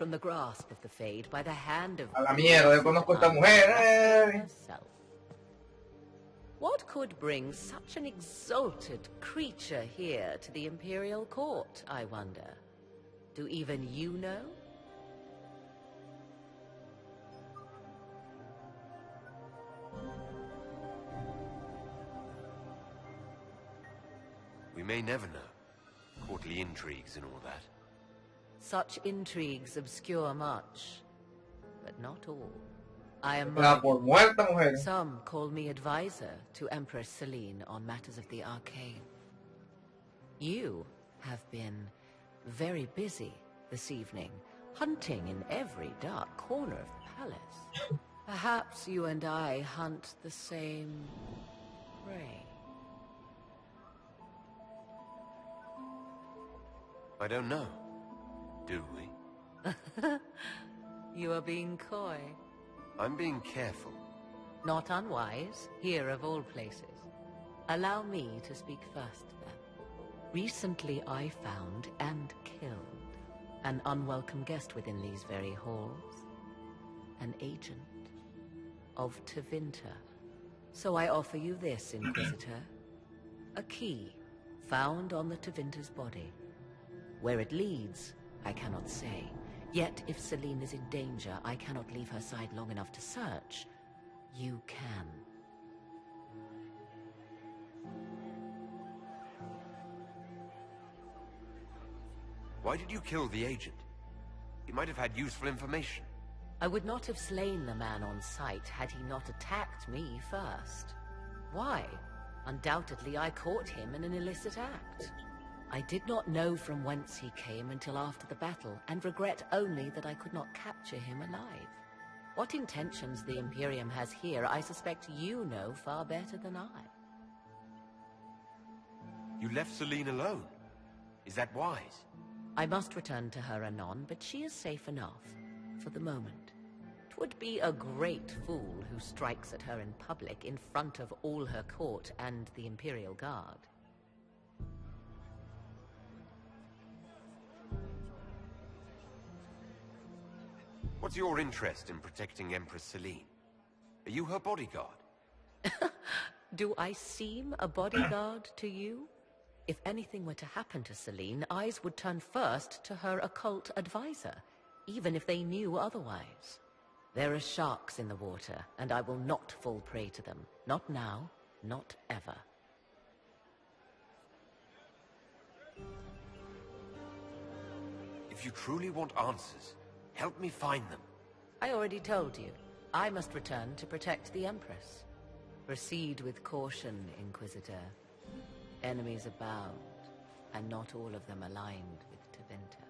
from the grasp of the Fade by the hand of A la mierda, yo conozco a esta mujer. herself. What could bring such an exalted creature here to the Imperial Court, I wonder? Do even you know? We may never know. Courtly intrigues and all that. Such intrigues obscure much, but not all. I am Por muerta, mujer. Some call me advisor to Empress Celine on matters of the arcane. You have been very busy this evening, hunting in every dark corner of the palace. Perhaps you and I hunt the same prey. I don't know. Do we? You are being coy. I'm being careful. Not unwise, here of all places. Allow me to speak first, then. Recently I found and killed an unwelcome guest within these very halls. An agent of Tevinter. So I offer you this, Inquisitor. A key found on the Tevinter's body. Where it leads, I cannot say. Yet, if Celine is in danger, I cannot leave her side long enough to search. You can. Why did you kill the agent? He might have had useful information. I would not have slain the man on sight had he not attacked me first. Why? Undoubtedly, I caught him in an illicit act. I did not know from whence he came until after the battle, and regret only that I could not capture him alive. What intentions the Imperium has here, I suspect you know far better than I. You left Celine alone. Is that wise? I must return to her anon, but she is safe enough, for the moment. 'Twould be a great fool who strikes at her in public in front of all her court and the Imperial Guard. What's your interest in protecting Empress Celine? Are you her bodyguard? Do I seem a bodyguard to you? If anything were to happen to Celine, eyes would turn first to her occult advisor, even if they knew otherwise. There are sharks in the water, and I will not fall prey to them. Not now, not ever. If you truly want answers, help me find them. I already told you. I must return to protect the Empress. Proceed with caution, Inquisitor. Enemies abound, and not all of them aligned with Tevinter.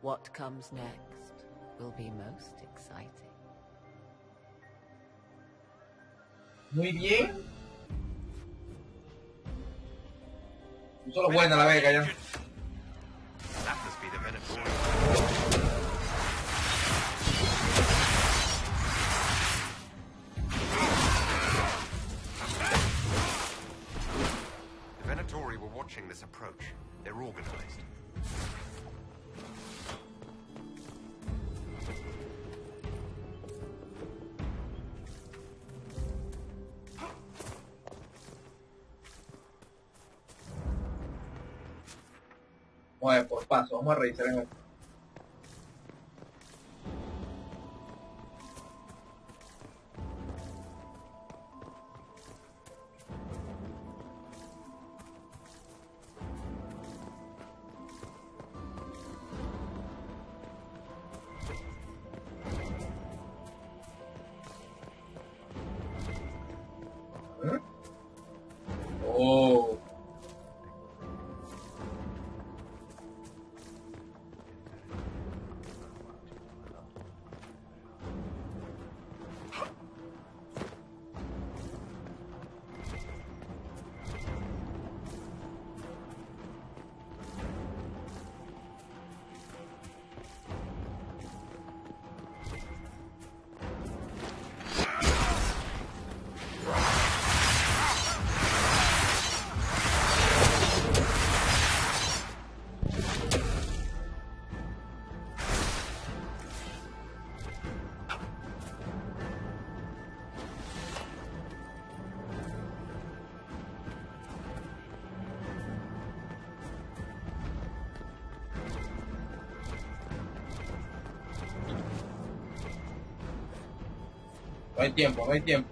What comes next will be most exciting. Muy bien. Solo buena la Vega ya. That must be the Venatorium. The Venatori were watching this approach. They're organized. Vamos a ver por paso, vamos a revisar en el... No hay tiempo, no hay tiempo.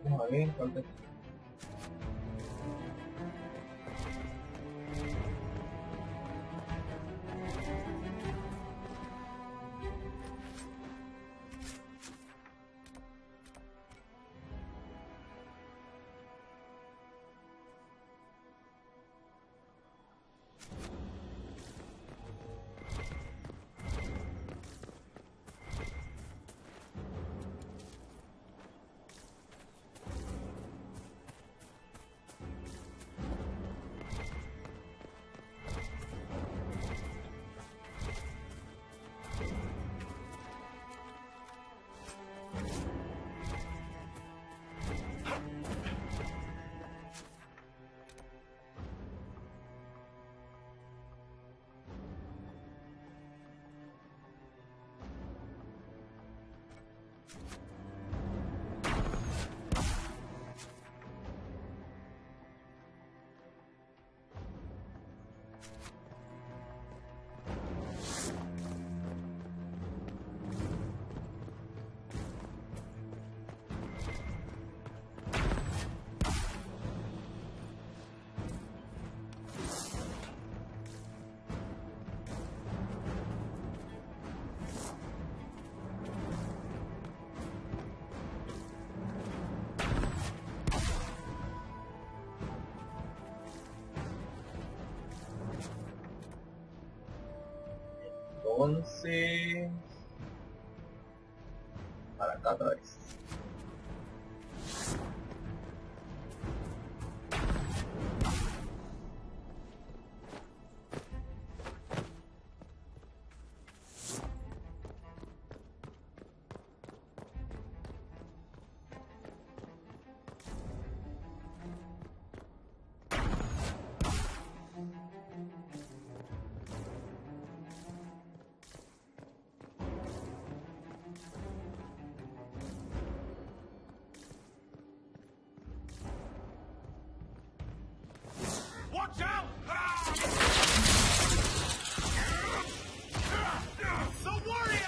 Vamos a ver cuánto. Entonces, para acá otra vez. Watch out! The warrior!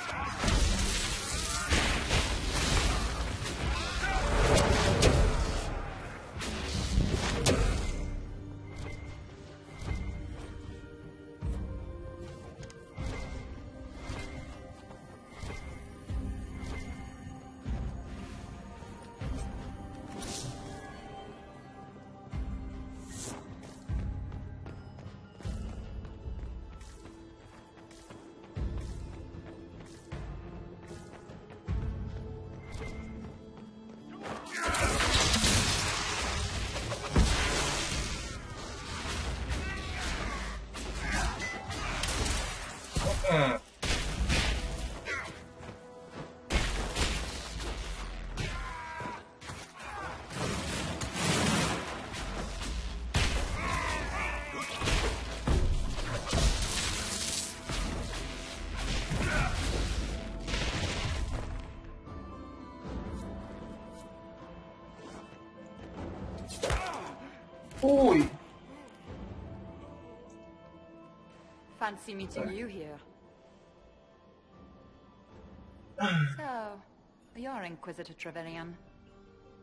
Uy. Fancy meeting you here. So, you're Inquisitor Trevelyan.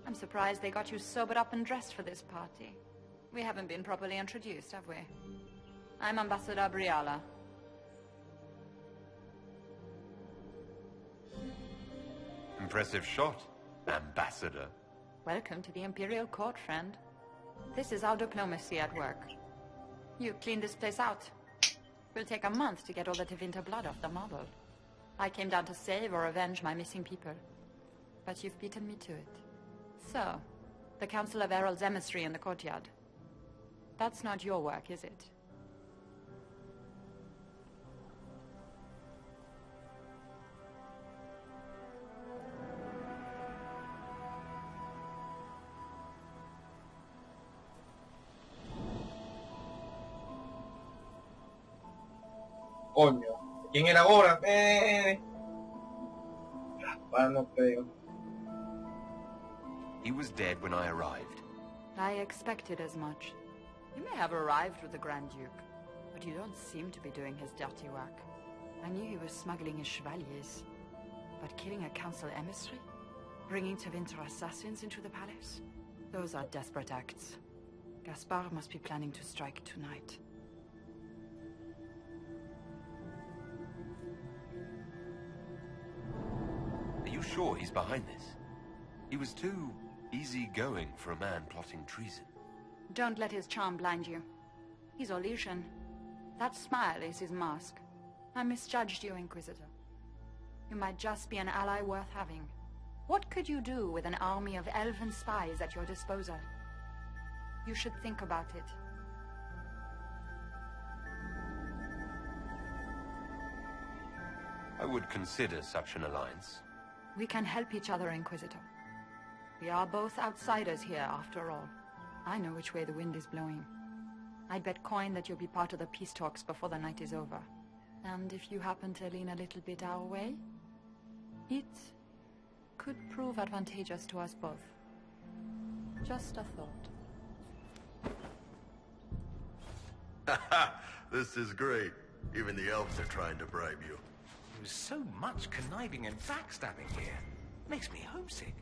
I'm surprised they got you sobered up and dressed for this party. We haven't been properly introduced, have we? I'm Ambassador Briala. Impressive shot, Ambassador. Welcome to the Imperial Court, friend. This is our diplomacy at work. You clean this place out. Will take a month to get all the Tevinter blood off the marble. I came down to save or avenge my missing people. But you've beaten me to it. So, the Council of Herald's emissary in the courtyard. That's not your work, is it? Coño. ¿Quién era ahora? No creo. He was dead when I arrived. I expected as much. You may have arrived with the Grand Duke, but you don't seem to be doing his dirty work. I knew he was smuggling his chevaliers, but killing a council emissary? Bringing Tevinter assassins into the palace? Those are desperate acts. Gaspard must be planning to strike tonight. Are you sure he's behind this? He was too easygoing for a man plotting treason. Don't let his charm blind you. He's Orlesian. That smile is his mask. I misjudged you, Inquisitor. You might just be an ally worth having. What could you do with an army of elven spies at your disposal? You should think about it. I would consider such an alliance. We can help each other, Inquisitor. We are both outsiders here, after all. I know which way the wind is blowing. I'd bet coin that you'll be part of the peace talks before the night is over. And if you happen to lean a little bit our way, it could prove advantageous to us both. Just a thought. This is great. Even the elves are trying to bribe you. There's so much conniving and backstabbing here. Makes me homesick.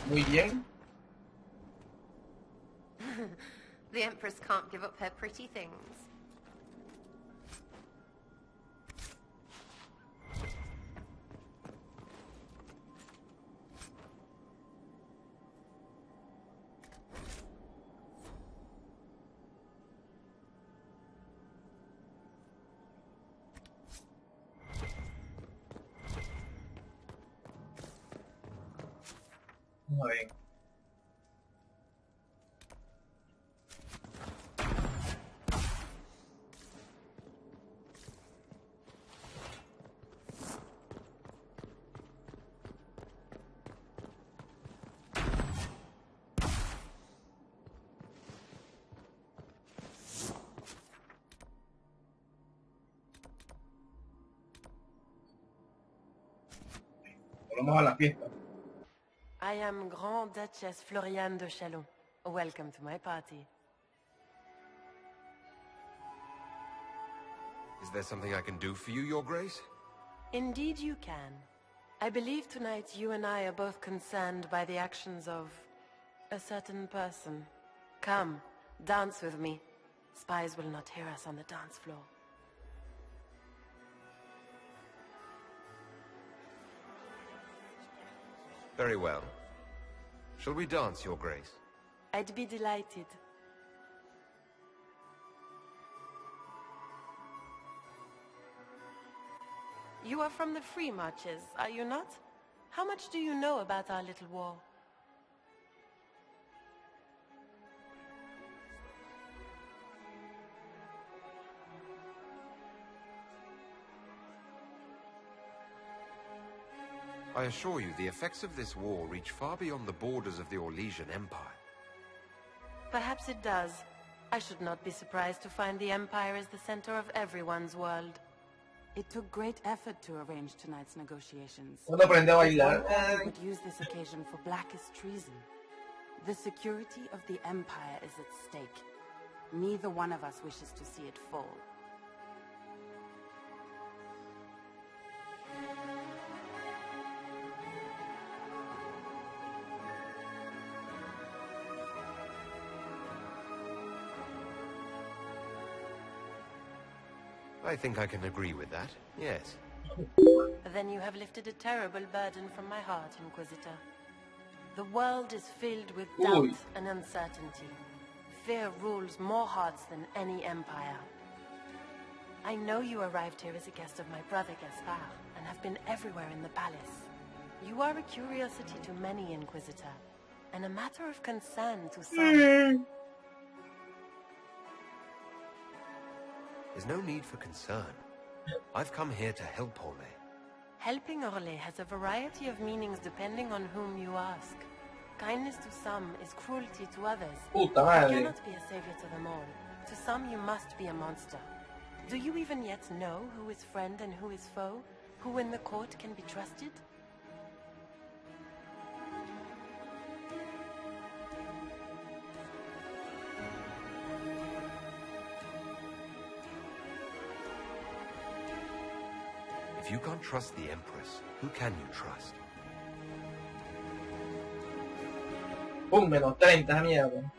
Muy bien. The Empress can't give up her pretty things. Muy bien. Volvamos a la fiesta. I am Grand Duchess Floriane de Chalon. Welcome to my party. Is there something I can do for you, Your Grace? Indeed you can. I believe tonight you and I are both concerned by the actions of a certain person. Come, dance with me. Spies will not hear us on the dance floor. Very well. Shall we dance, Your Grace? I'd be delighted. You are from the Free Marches, are you not? How much do you know about our little war? I assure you, the effects of this war reach far beyond the borders of the Orlesian Empire. Perhaps it does. I should not be surprised to find the Empire is the center of everyone's world. It took great effort to arrange tonight's negotiations. Cuando aprende a bailar. One party would use this occasion for blackest treason. The security of the Empire is at stake. Neither one of us wishes to see it fall. I think I can agree with that, yes. Then you have lifted a terrible burden from my heart, Inquisitor. The world is filled with doubt and uncertainty. Fear rules more hearts than any empire. I know you arrived here as a guest of my brother Gaspard, and have been everywhere in the palace. You are a curiosity to many, Inquisitor, and a matter of concern to some. There's no need for concern. I've come here to help Orle. Helping Orle has a variety of meanings depending on whom you ask. Kindness to some is cruelty to others. Puta You madre. cannot be a savior to them all. To some you must be a monster. Do you even yet know who is friend and who is foe? Who in the court can be trusted? If you can't trust the Empress, who can you trust? Menos 30, mierda.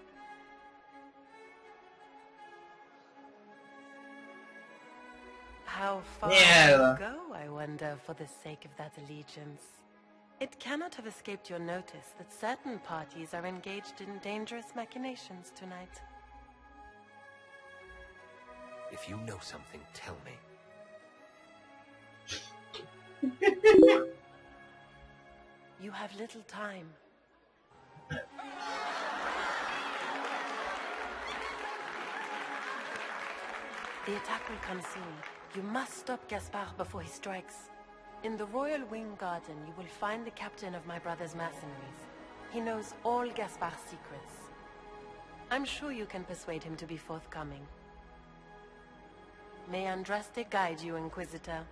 How far Mierda. will you go, I wonder, for the sake of that allegiance? It cannot have escaped your notice that certain parties are engaged in dangerous machinations tonight. If you know something, tell me. You have little time. The attack will come soon. You must stop Gaspard before he strikes. In the Royal Wing Garden, you will find the captain of my brother's mercenaries. He knows all Gaspard's secrets. I'm sure you can persuade him to be forthcoming. May Andraste guide you, Inquisitor.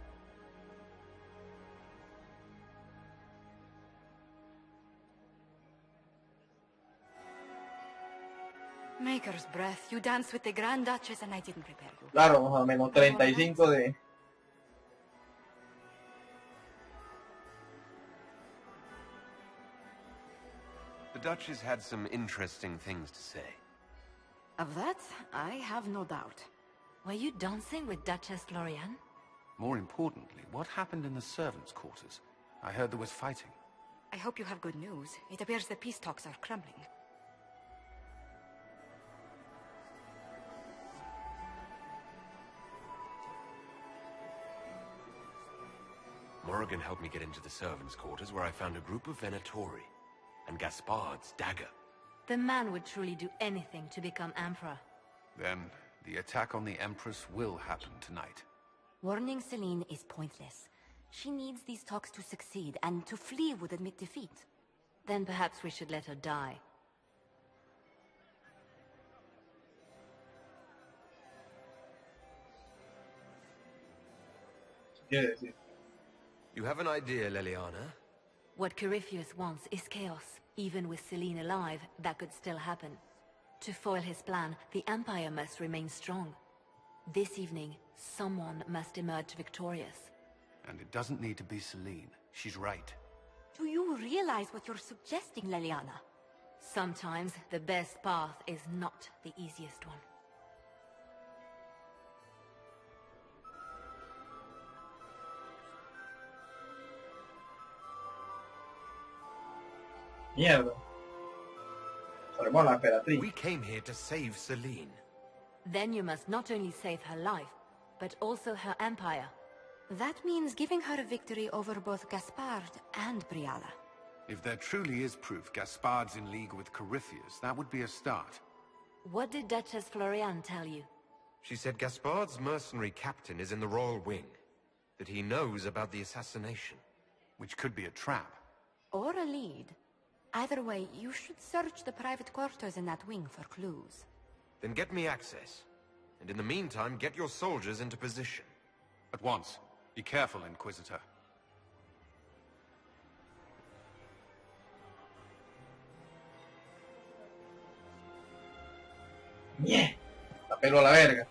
Maker's breath. You danced with the Grand Duchess and I didn't prepare you. Claro, más o menos 35 de... The Duchess had some interesting things to say. Of that, I have no doubt. Were you dancing with Duchess Lorian? More importantly, what happened in the servants' quarters? I heard there was fighting. I hope you have good news. It appears the peace talks are crumbling. Morrigan helped me get into the servants' quarters where I found a group of Venatori and Gaspard's dagger. The man would truly do anything to become Emperor. Then, the attack on the Empress will happen tonight. Warning Celine is pointless. She needs these talks to succeed, and to flee would admit defeat. Then perhaps we should let her die. Quiere decir. You have an idea, Leliana? What Corypheus wants is chaos. Even with Celine alive, that could still happen. To foil his plan, the Empire must remain strong. This evening, someone must emerge victorious. And it doesn't need to be Celine. She's right. Do you realize what you're suggesting, Leliana? Sometimes the best path is not the easiest one. Mierda. Salvamos a la emperatriz. We came here to save Celine. Then you must not only save her life, but also her empire. That means giving her a victory over both Gaspard and Briala. If there truly is proof Gaspard's in league with Corypheus, that would be a start. What did Duchess Floriane tell you? She said Gaspard's mercenary captain is in the royal wing. That he knows about the assassination. Which could be a trap. Or a lead. Either way, you should search the private quarters in that wing for clues. Then get me access. And in the meantime, get your soldiers into position. At once. Be careful, Inquisitor. ¡Nie! La pelo a la verga.